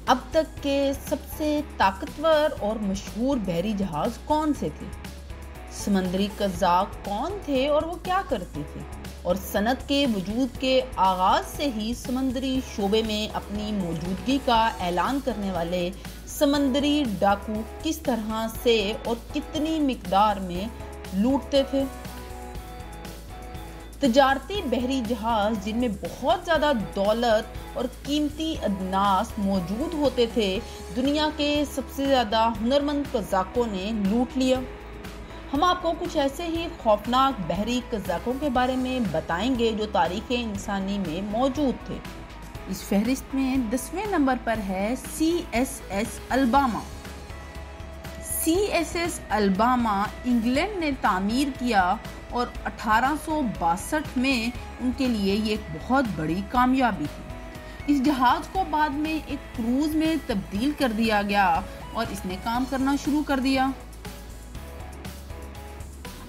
اب تک کے سب سے طاقتور اور مشہور بحری جہاز کون سے تھے؟ سمندری قزاق کون تھے اور وہ کیا کرتے تھے؟ اور صنعت کے وجود کے آغاز سے ہی سمندری شعبے میں اپنی موجودگی کا اعلان کرنے والے سمندری ڈاکو کس طرح سے اور کتنی مقدار میں لوٹتے تھے؟ تجارتی بحری جہاز جن میں بہت زیادہ دولت اور قیمتی اجناس موجود ہوتے تھے، دنیا کے سب سے زیادہ ہنرمند قزاقوں نے لوٹ لیا۔ ہم آپ کو کچھ ایسے ہی خوفناک بحری قزاقوں کے بارے میں بتائیں گے جو تاریخ انسانی میں موجود تھے۔ اس فہرست میں 10ویں نمبر پر ہے C S S Alabama. C S S Alabama England نے تعمیر کیا اور 1862 میں ان کے لیے یہ ایک بہت بڑی کامیابی تھی۔ اس جہاز کو بعد میں ایک کروز میں تبدیل کر دیا گیا اور اس نے کام کرنا شروع کر دیا۔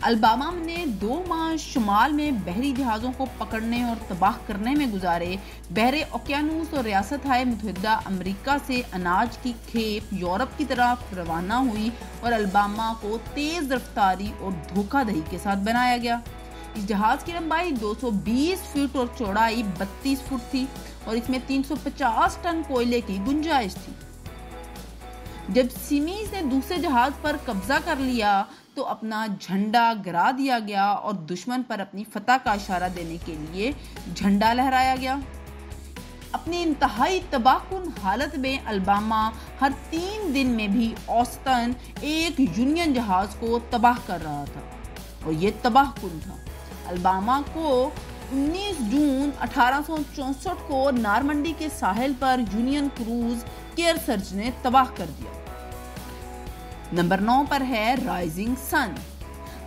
الباما نے 2 ماہ شمال میں بحری جہازوں کو پکڑنے اور تباہ کرنے میں گزارے۔ بحر اوقیانوس اور ریاستہائے متحدہ امریکہ سے اناج کی کھیپ یورپ کی طرف روانہ ہوئی اور الباما کو تیز رفتاری اور دھوکہ دہی کے ساتھ بنایا گیا۔ اس جہاز کی لمبائی 220 فٹ اور چوڑائی 32 فٹ تھی اور اس میں 350 ٹن کوئلے کی گنجائش تھی۔ جب سیمیز نے دوسرے جہاز پر قبضہ کر لیا تو اپنا جھنڈا گرا دیا گیا اور دشمن پر اپنی فتح کا اشارہ دینے کے لیے جھنڈا لہرایا گیا۔ اپنی انتہائی تباہ کن حالت میں الباما ہر 3 دن میں بھی اوسطاً ایک یونین جہاز کو تباہ کر رہا تھا اور یہ تباہ کن تھا۔ الباما کو 19 جون 1864 کو نارمنڈی کے ساحل پر یونین کروز کیئرسرچ نے تباہ کر دیا۔ نمبر 9 پر ہے رائزنگ سن۔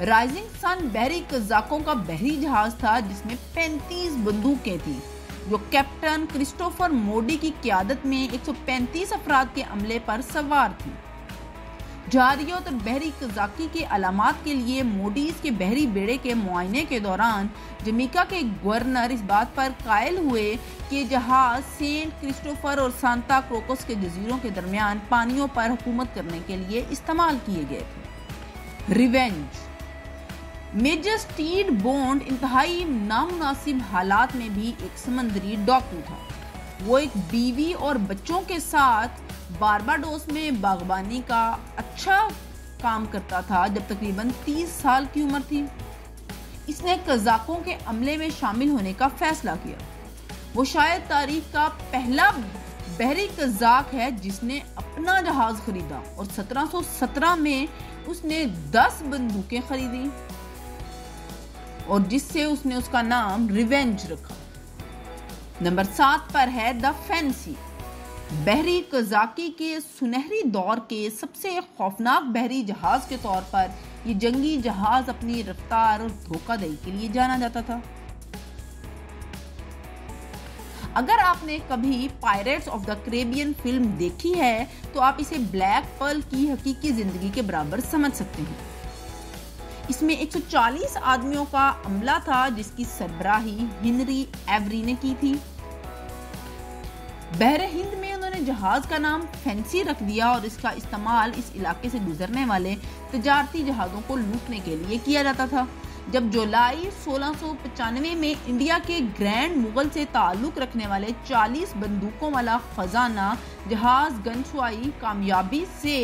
رائزنگ سن بحری قزاقوں کا بحری جہاز تھا جس میں 35 بندوقیں تھیں، جو کیپٹن کرسٹوفر موڈی کی قیادت میں 135 افراد کے عملے پر سوار تھی۔ جارحیت اور بحری قزاقی کے علامات کے لیے موڈیز کے بحری بیڑے کے معائنے کے دوران جمیکا کے گورنر اس بات پر قائل ہوئے کہ جہاز سینٹ کرسٹوفر اور سانتا کروکس کے جزیروں کے درمیان پانیوں پر حکومت کرنے کے لیے استعمال کیے گئے تھے۔ ریونج۔ میجر سٹیڈ بونڈ انتہائی نامناسب حالات میں بھی ایک سمندری ڈاکو تھا۔ وہ ایک بیوی اور بچوں کے ساتھ بارباڈوس میں باغبانی کا اچھا کام کرتا تھا جب تقریباً 30 سال کی عمر تھی۔ اس نے قزاقوں کے عملے میں شامل ہونے کا فیصلہ کیا۔ وہ شاید تاریخ کا پہلا بحری قزاق ہے جس نے اپنا جہاز خریدا اور 1717 میں اس نے 10 بندوقیں خریدی اور جس سے اس نے اس کا نام ریونج رکھا۔ نمبر 7 پر ہے دا فینسی۔ بحری قزاقی کے سنہری دور کے سب سے خوفناک بحری جہاز کے طور پر یہ جنگی جہاز اپنی رفتار اور دھوکہ دہی کے لیے جانا جاتا تھا۔ اگر آپ نے کبھی pyrites of the Caribbean film دیکھی ہے تو آپ اسے بلیک پرل کی حقیقی زندگی کے برابر سمجھ سکتے ہیں۔ اس میں 140 آدمیوں کا عملہ تھا جس کی سربراہی ہنری ایوری نے کی تھی۔ بحر ہند میں انہوں نے جہاز کا نام فینسی رکھ دیا اور اس کا استعمال اس علاقے سے گزرنے والے تجارتی جہازوں کو لوٹنے کے لیے کیا جاتا تھا۔ جب جولائی 1695 میں انڈیا کے گرینڈ مغل سے تعلق رکھنے والے 40 بندوقوں والا خزانہ جہاز گنچوائی کامیابی سے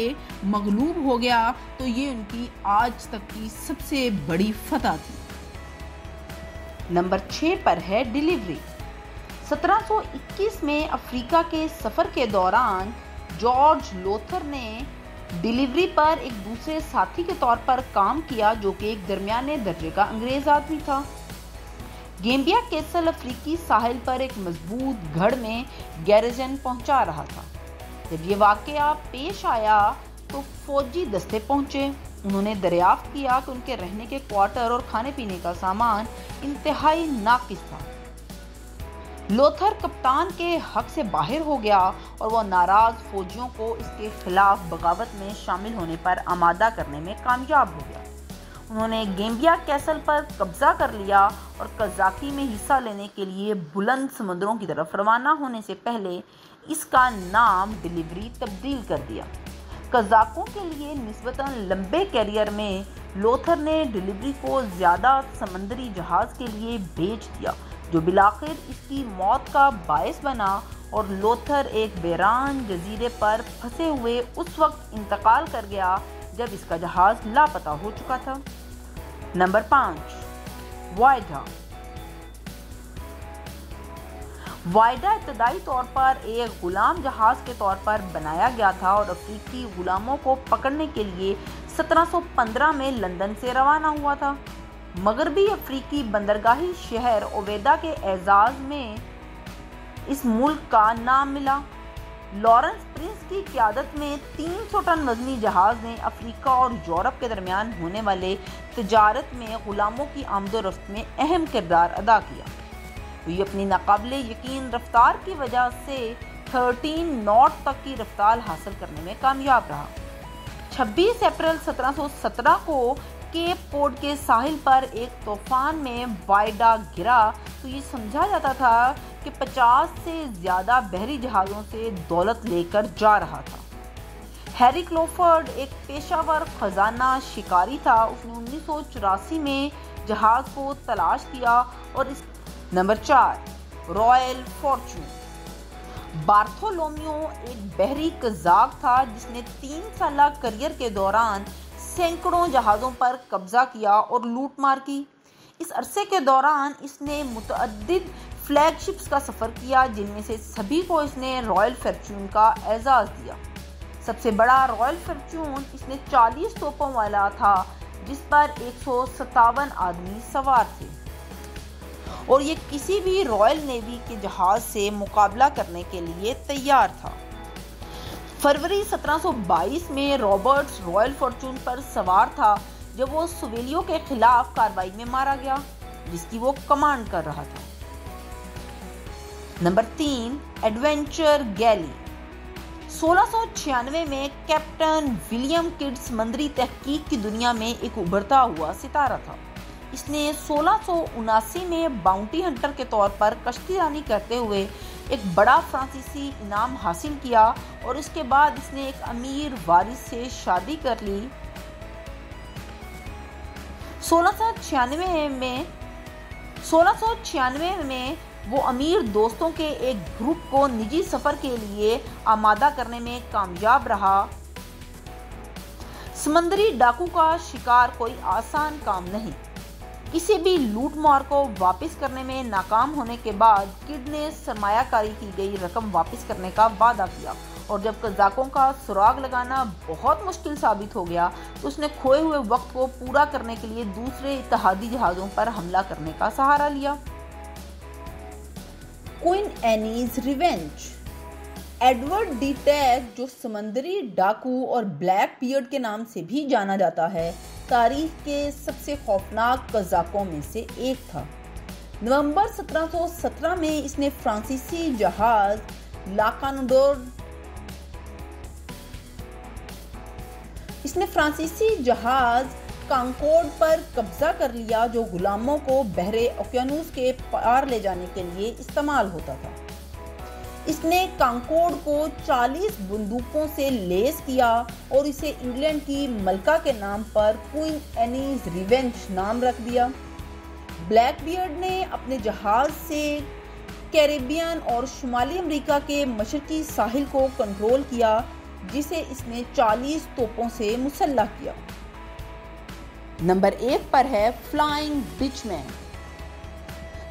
مغلوب ہو گیا تو یہ ان کی آج تک کی سب سے بڑی فتح تھی۔ نمبر 6 پر ہے ڈیلیوری۔ 1721 میں افریقہ کے سفر کے دوران جارج لوتھر نے ڈیلیوری پر ایک دوسرے ساتھی کے طور پر کام کیا جو کہ ایک درمیانے درجے کا انگریز آدمی تھا۔ گیمبیا کیسل افریقی ساحل پر ایک مضبوط گھڑ میں گیریژن پہنچا رہا تھا۔ جب یہ واقعہ پیش آیا تو فوجی دستے پہنچے۔ انہوں نے دریافت کیا کہ ان کے رہنے کے کوارٹر اور کھانے پینے کا سامان انتہائی ناقص تھا۔ لوتھر کپتان کے حق سے باہر ہو گیا اور وہ ناراض فوجیوں کو اس کے خلاف بغاوت میں شامل ہونے پر آمادہ کرنے میں کامیاب ہو گیا۔ انہوں نے گیمبیا کیسل پر قبضہ کر لیا اور قزاقی میں حصہ لینے کے لیے بلند سمندروں کی طرف روانہ ہونے سے پہلے اس کا نام ڈیلیوری تبدیل کر دیا۔ قزاقوں کے لیے نسبتاً لمبے کیریئر میں لوتھر نے ڈیلیوری کو زیادہ سمندری جہاز کے لیے بھیج دیا، جو بالآخر اس کی موت کا باعث بنا اور لوتھر ایک ویران جزیرے پر پھنسے ہوئے اس وقت انتقال کر گیا جب اس کا جہاز لاپتہ ہو چکا تھا۔ نمبر 5، وائڈا۔ وائڈا ابتدائی طور پر ایک غلام جہاز کے طور پر بنایا گیا تھا اور افریقی غلاموں کو پکڑنے کے لیے 1715 میں لندن سے روانہ ہوا تھا۔ مغربی افریقی بندرگاہی شہر اویدا کے اعزاز میں اس ملک کا نام ملا۔ لارنس پرنس کی قیادت میں 300 ٹن وزنی جہاز نے افریقہ اور یورپ کے درمیان ہونے والے تجارت میں غلاموں کی آمد و رفت میں اہم کردار ادا کیا۔ یہ اپنی ناقابل یقین رفتار کی وجہ سے 13 ناٹ تک کی رفتار حاصل کرنے میں کامیاب رہا۔ 26 اپریل 1717 کو کیپ کوڈ کے ساحل پر ایک طوفان میں وائڈا گرا تو یہ سمجھا جاتا تھا کہ 50 سے زیادہ بحری جہازوں سے دولت لے کر جا رہا تھا۔ ہیری کلوفرڈ ایک پیشہ ور خزانہ شکاری تھا۔ اس نے 1984 میں جہاز کو تلاش کیا اور اس نمبر 4، رائل فارچون۔ بارتھولومیو ایک بحری قزاق تھا جس نے 3 سالہ کیریئر کے دوران سینکڑوں جہازوں پر قبضہ کیا اور لوٹ مار کی۔ اس عرصے کے دوران اس نے متعدد فلیگ شپس کا سفر کیا، جن میں سے سبھی کو اس نے رائل فارچون کا اعزاز دیا۔ سب سے بڑا رائل فارچون اس نے 40 توپوں والا تھا جس پر 157 آدمی سوار تھے اور یہ کسی بھی رائل نیوی کے جہاز سے مقابلہ کرنے کے لیے تیار تھا۔ فروری 1722 میں رابرٹس رائل فارچون پر سوار تھا جب وہ سویلیوں کے خلاف کارروائی میں مارا گیا جس کی وہ کمانڈ کر رہا تھا۔ نمبر 3، ایڈونچر گیلی۔ 1696 میں کیپٹن ولیم کڈ سمندری تحقیق کی دنیا میں ایک ابھرتا ہوا ستارہ تھا۔ اس نے 1679 میں باؤنٹی ہنٹر کے طور پر کشتی رانی کرتے ہوئے ایک بڑا فرانسیسی انعام حاصل کیا اور اس کے بعد اس نے ایک امیر وارث سے شادی کر لی۔ 1696 میں وہ امیر دوستوں کے ایک گروپ کو نجی سفر کے لیے آمادہ کرنے میں کامیاب رہا۔ سمندری ڈاکو کا شکار کوئی آسان کام نہیں۔ کسی بھی لوٹ مار کو واپس کرنے میں ناکام ہونے کے بعد کڈ نے سرمایہ کاری کی گئی رقم واپس کرنے کا وعدہ کیا اور جب قزاقوں کا سراغ لگانا بہت مشکل ثابت ہو گیا تو اس نے کھوئے ہوئے وقت کو پورا کرنے کے لیے دوسرے اتحادی جہازوں پر حملہ کرنے کا سہارا لیا۔ Queen Anne's Revenge. ایڈورڈ ڈی ٹیگ، جو سمندری ڈاکو اور بلیک بیئرڈ کے نام سے بھی جانا جاتا ہے، تاریخ کے سب سے خوفناک قزاقوں میں سے ایک تھا۔ نومبر 1717 میں اس نے فرانسیسی جہاز کانکورڈ پر قبضہ کر لیا جو غلاموں کو بحر اوقیانوس کے پار لے جانے کے لیے استعمال ہوتا تھا۔ اس نے کانکورڈ کو 40 بندوقوں سے لیس کیا اور اسے انگلینڈ کی ملکہ کے نام پر کوئن اینیز ریونج نام رکھ دیا۔ بلیک بیئرڈ نے اپنے جہاز سے کیریبین اور شمالی امریکہ کے مشرقی ساحل کو کنٹرول کیا جسے اس نے 40 توپوں سے مسلح کیا۔ نمبر 1 پر ہے فلائنگ ڈچ مین۔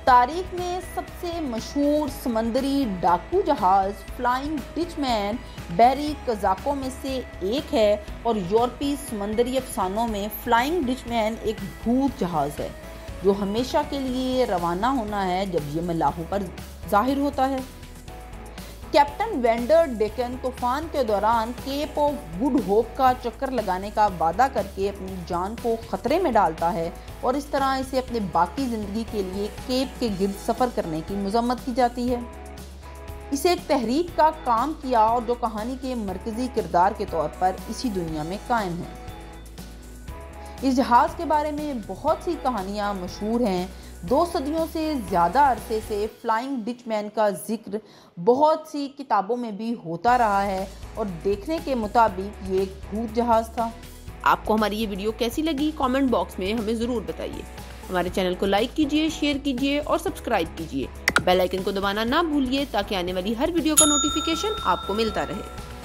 تاریخ میں سب سے مشہور سمندری ڈاکو جہاز فلائنگ ڈچ مین بحری قزاقوں میں سے ایک ہے اور یورپی سمندری افسانوں میں فلائنگ ڈچ مین ایک بھوت جہاز ہے جو ہمیشہ کے لیے روانہ ہونا ہے جب یہ ملاحوں پر ظاہر ہوتا ہے۔ کیپٹن وینڈر ڈیکن طوفان کے دوران کیپ آف گڈ ہوپ کا چکر لگانے کا وعدہ کر کے اپنی جان کو خطرے میں ڈالتا ہے اور اس طرح اسے اپنے باقی زندگی کے لیے کیپ کے گرد سفر کرنے کی مذمت کی جاتی ہے۔ اسے ایک تحریک کا کام کیا اور جو کہانی کے مرکزی کردار کے طور پر اسی دنیا میں قائم ہے۔ اس جہاز کے بارے میں بہت سی کہانیاں مشہور ہیں۔ 2 صدیوں سے زیادہ عرصے سے فلائنگ ڈچ مین کا ذکر بہت سی کتابوں میں بھی ہوتا رہا ہے اور دیکھنے کے مطابق یہ ایک بھوت جہاز تھا۔ آپ کو ہماری یہ ویڈیو کیسی لگی؟ کامنٹ باکس میں ہمیں ضرور بتائیے۔ ہمارے چینل کو لائک کیجیے، شیئر کیجیے اور سبسکرائب کیجیے۔ بیل آئیکن کو دبانا نہ بھولیے تاکہ آنے والی ہر ویڈیو کا نوٹیفیکیشن آپ کو ملتا رہے۔